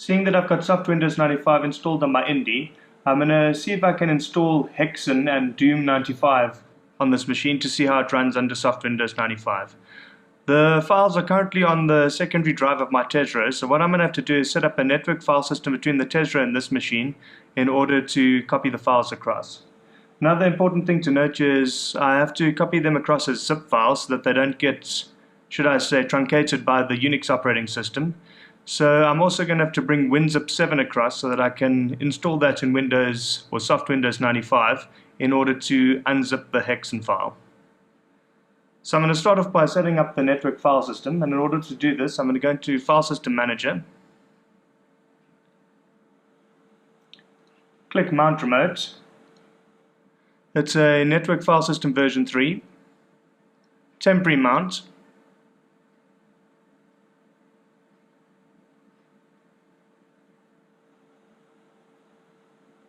Seeing that I've got SoftWindows95 installed on my Indy, I'm going to see if I can install Hexen and Doom95 on this machine to see how it runs under SoftWindows95. The files are currently on the secondary drive of my Tesla, so what I'm going to have to do is set up a network file system between the Tesla and this machine in order to copy the files across. Another important thing to note is I have to copy them across as zip files so that they don't get, should I say, truncated by the Unix operating system. So I'm also going to have to bring WinZip 7 across so that I can install that in Windows or SoftWindows95 in order to unzip the Hexen file. So I'm going to start off by setting up the network file system, and in order to do this I'm going to go into File System Manager, click Mount Remote. It's a network file system version 3, temporary mount,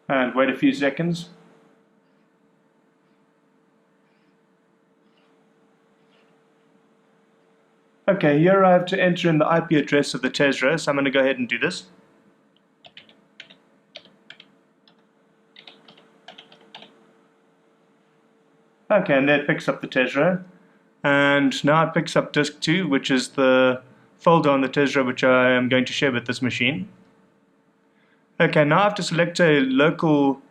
and wait a few seconds. Okay, here I have to enter in the IP address of the Tesla, so I'm going to go ahead and do this. Okay, and there it picks up the Tesla, and now it picks up disk 2, which is the folder on the Tesla which I am going to share with this machine. Okay, now I have to select a local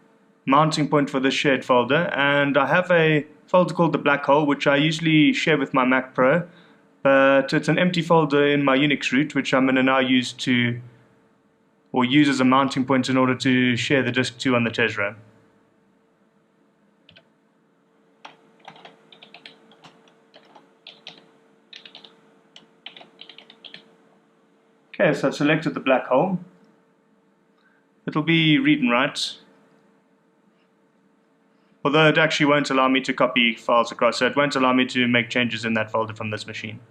mounting point for this shared folder, and I have a folder called the black hole which I usually share with my Mac Pro, but it's an empty folder in my Unix root which I'm going to now use as a mounting point in order to share the disk 2 on the Tesla. Okay, so I've selected the black hole. It'll be read and write, although it actually won't allow me to copy files across, so it won't allow me to make changes in that folder from this machine.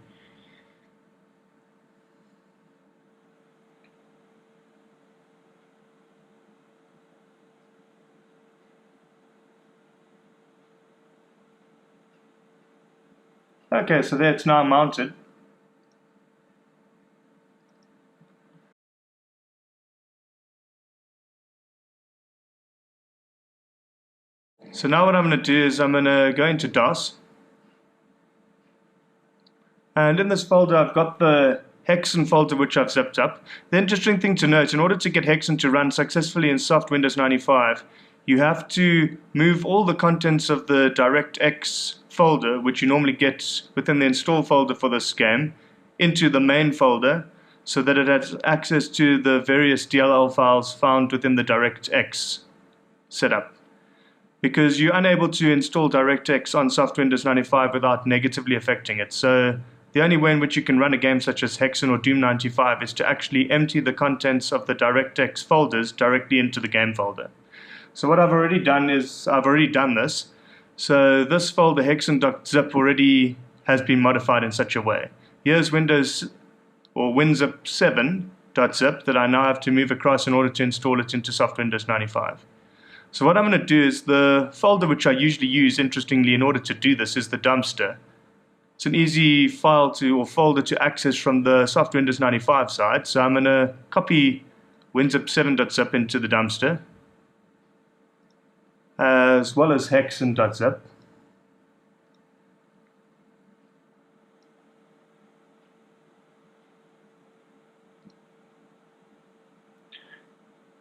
Okay, so there it's now mounted. So now what I'm going to do is I'm going to go into DOS, and in this folder I've got the Hexen folder which I've zipped up. The interesting thing to note, in order to get Hexen to run successfully in SoftWindows95, you have to move all the contents of the DirectX folder, which you normally get within the install folder for this game, into the main folder so that it has access to the various DLL files found within the DirectX setup. Because you're unable to install DirectX on SoftWindows95 without negatively affecting it. So the only way in which you can run a game such as Hexen or Doom95 is to actually empty the contents of the DirectX folders directly into the game folder. So what I've already done is, I've already done this. So this folder hexen.zip already has been modified in such a way. Here's WinZip 7.zip that I now have to move across in order to install it into SoftWindows95. So what I'm going to do is the folder which I usually use, interestingly, in order to do this is the dumpster. It's an easy file or folder to access from the SoftWindows95 side. So I'm going to copy WinZip 7.zip into the dumpster, as well as Hexen.zip.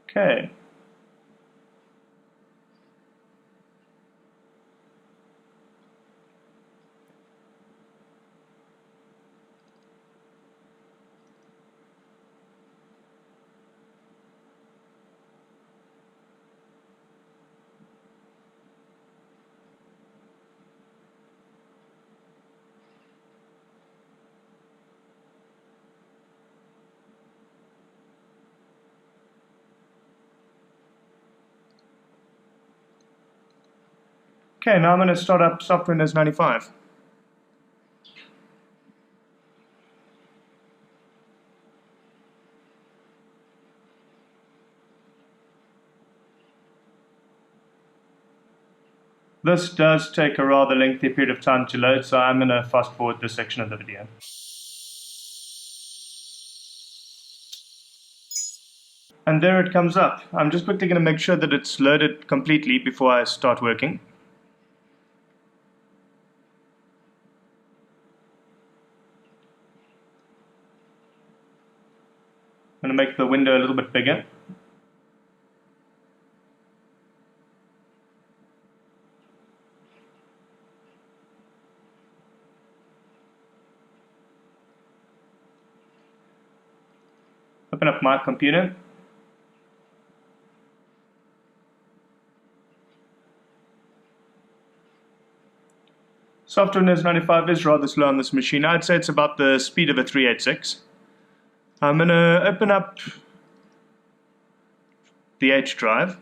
Okay. Okay, now I'm going to start up SoftWindows95. This does take a rather lengthy period of time to load, so I'm going to fast forward this section of the video. And there it comes up. I'm just quickly going to make sure that it's loaded completely before I start working. I'm going to make the window a little bit bigger. Open up my computer. SoftWindows95 is rather slow on this machine. I'd say it's about the speed of a 386. I'm going to open up the H drive.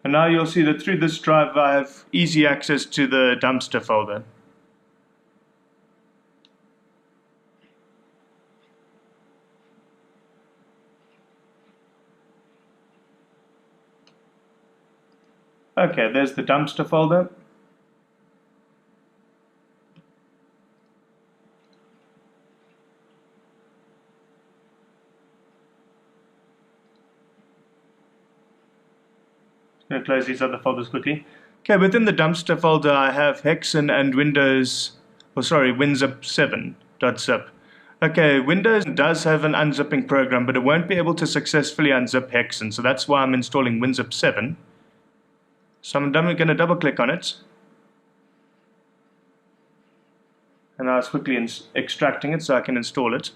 And now you'll see that through this drive I have easy access to the dumpster folder. Okay, there's the dumpster folder. Just going to close these other folders quickly. Okay, within the dumpster folder I have Hexen and WinZip 7.zip. Okay, Windows does have an unzipping program, but it won't be able to successfully unzip Hexen, so that's why I'm installing WinZip 7. So I'm going to double click on it. And I was quickly extracting it so I can install it.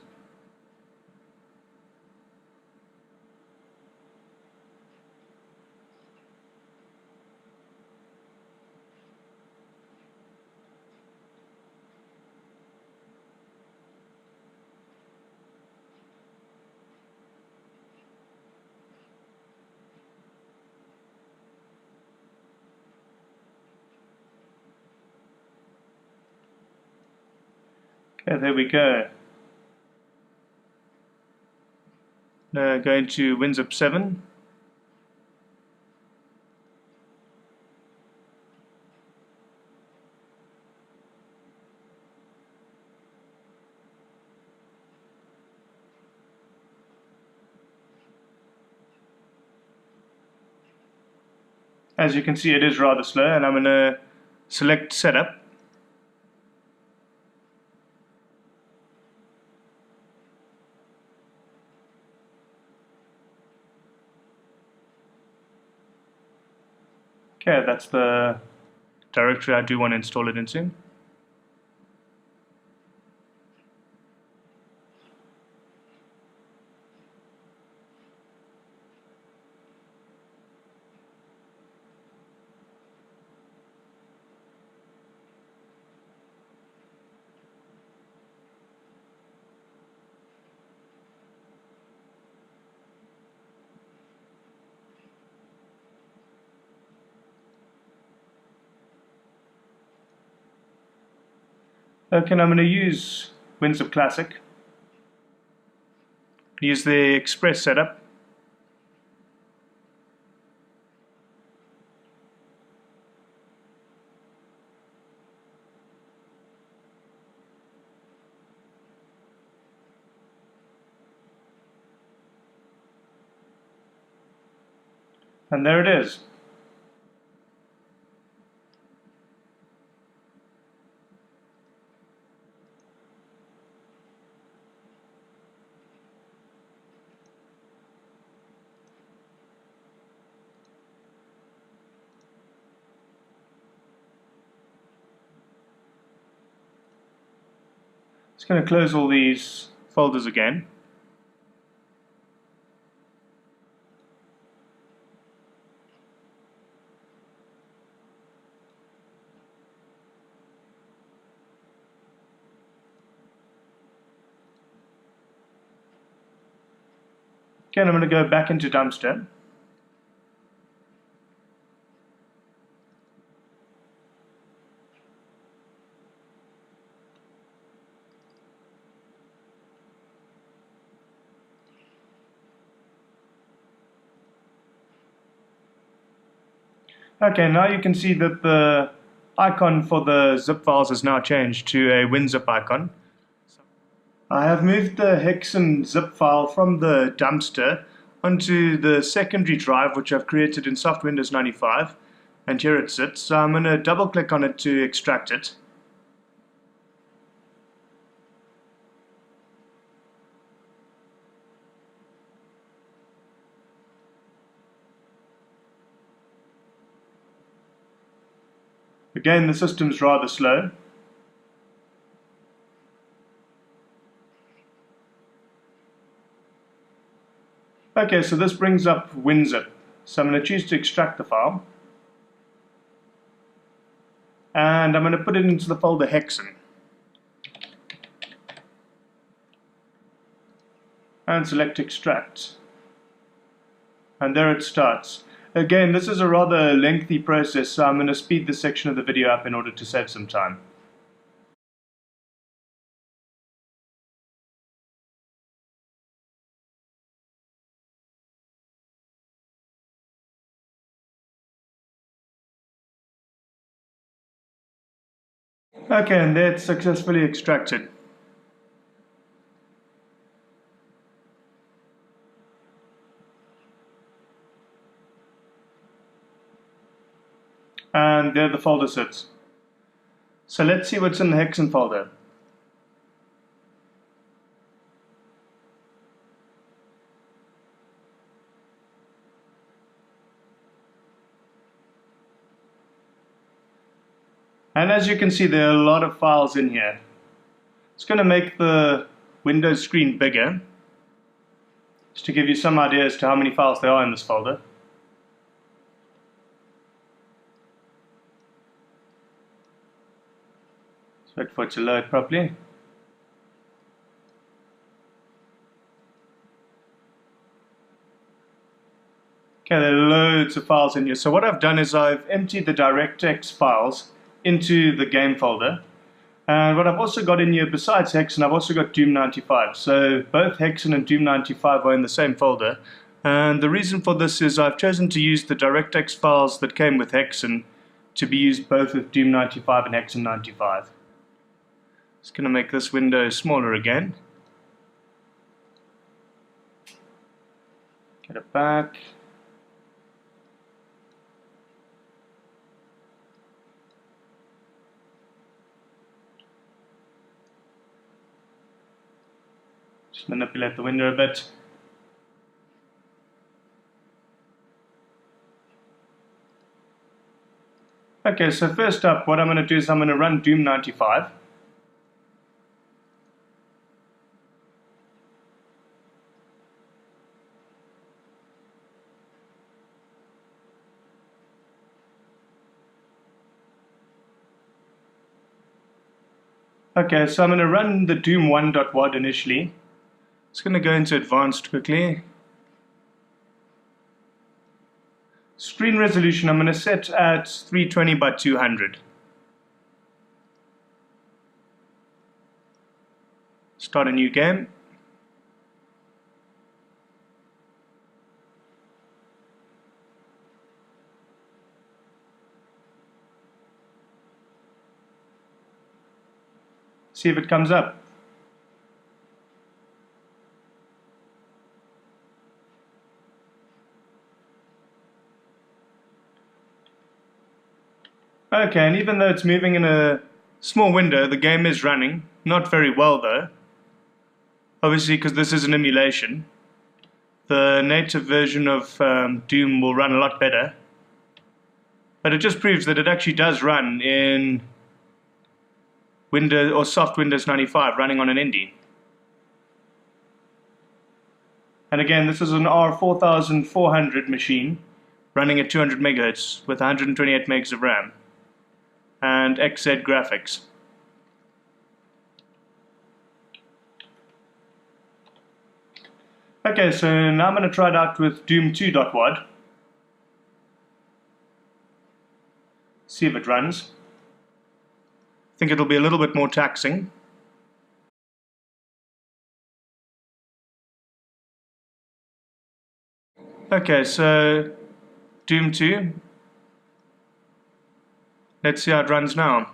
Okay, there we go. Now going to WinZip 7. As you can see, it is rather slow, and I'm going to select Setup. Okay, that's the directory I do want to install it into. Okay, and I'm going to use WinZip Classic. Use the Express setup. And there it is. Just going to close all these folders again. Okay, and I'm going to go back into Dumpster. Okay, now you can see that the icon for the zip files has now changed to a WinZip icon. I have moved the Hexen zip file from the dumpster onto the secondary drive which I've created in SoftWindows95, and here it sits. So I'm going to double click on it to extract it. Again, the system's rather slow. Okay, so this brings up WinZip. So I'm going to choose to extract the file. And I'm going to put it into the folder Hexen. And select extract. And there it starts. Again, this is a rather lengthy process, so I'm going to speed this section of the video up in order to save some time. Okay, and there it's successfully extracted. And there the folder sits. So let's see what's in the Hexen folder. And as you can see, there are a lot of files in here. It's going to make the Windows screen bigger, just to give you some idea as to how many files there are in this folder. Let's wait for it to load properly. Okay, there are loads of files in here. So what I've done is I've emptied the DirectX files into the game folder. And what I've also got in here, besides Hexen, I've also got Doom95. So both Hexen and Doom95 are in the same folder. And the reason for this is I've chosen to use the DirectX files that came with Hexen to be used both with Doom95 and Hexen95. Just going to make this window smaller again. Get it back. Just manipulate the window a bit. Okay, so first up, what I'm going to do is I'm going to run Doom95. Okay, so I'm going to run the doom1.wad initially. It's going to go into advanced quickly. Screen resolution I'm going to set at 320 by 200. Start a new game. See if it comes up. Okay, and even though it's moving in a small window, the game is running. Not very well though. Obviously, because this is an emulation. The native version of Doom will run a lot better. But it just proves that it actually does run in Windows or SoftWindows95 running on an Indy. And again, this is an R4400 machine running at 200 MHz with 128 megs of RAM and XZ graphics. Okay, so now I'm going to try it out with Doom2.wad. See if it runs. I think it'll be a little bit more taxing. Okay, so Doom 2. Let's see how it runs now.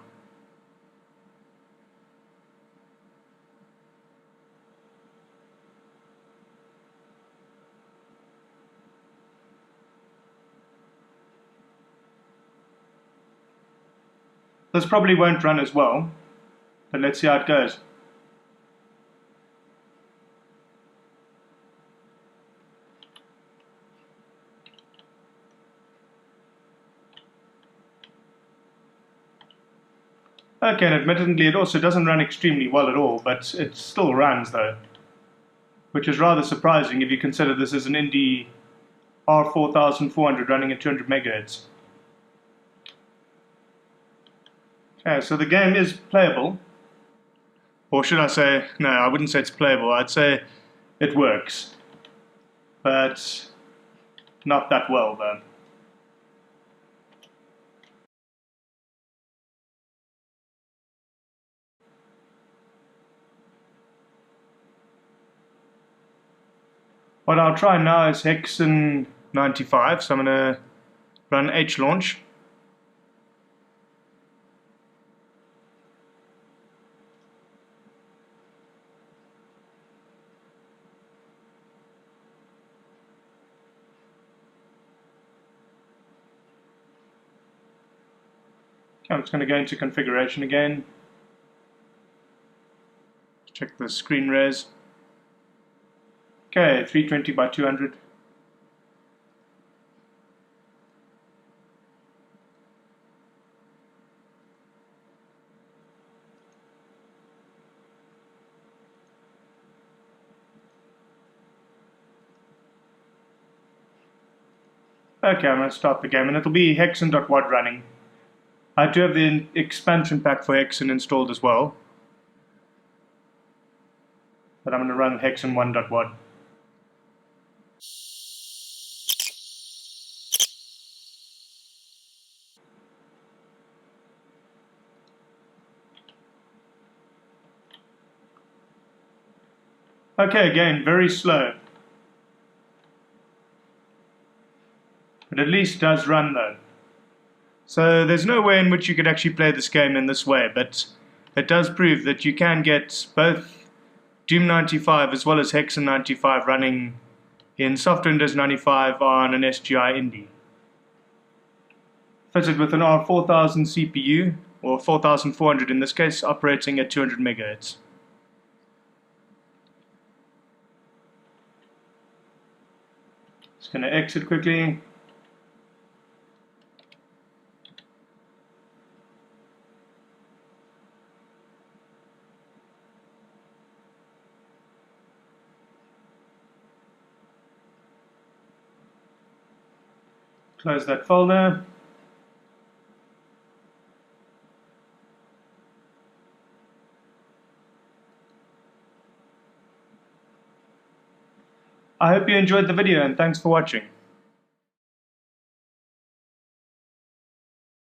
This probably won't run as well, but let's see how it goes. Okay, and admittedly it also doesn't run extremely well at all, but it still runs though, which is rather surprising if you consider this is an Indy R4400 running at 200 MHz. Okay, so the game is playable. Or should I say, no, I wouldn't say it's playable, I'd say it works. But not that well though. What I'll try now is Hexen95, so I'm going to run H-launch. I'm just going to go into configuration again. Check the screen res. Okay, 320 by 200. Okay, I'm going to start the game, and it'll be Hexen.wad running. I do have the expansion pack for Hexen installed as well, but I'm going to run Hexen1.wad. Okay, again, very slow. But at least it does run though. So there's no way in which you could actually play this game in this way, but it does prove that you can get both Doom95 as well as Hexen95 running in SoftWindows95 on an SGI Indy. Fitted with an R4000 CPU, or 4400 in this case, operating at 200 MHz. Just going to exit quickly. Close that folder. I hope you enjoyed the video and thanks for watching.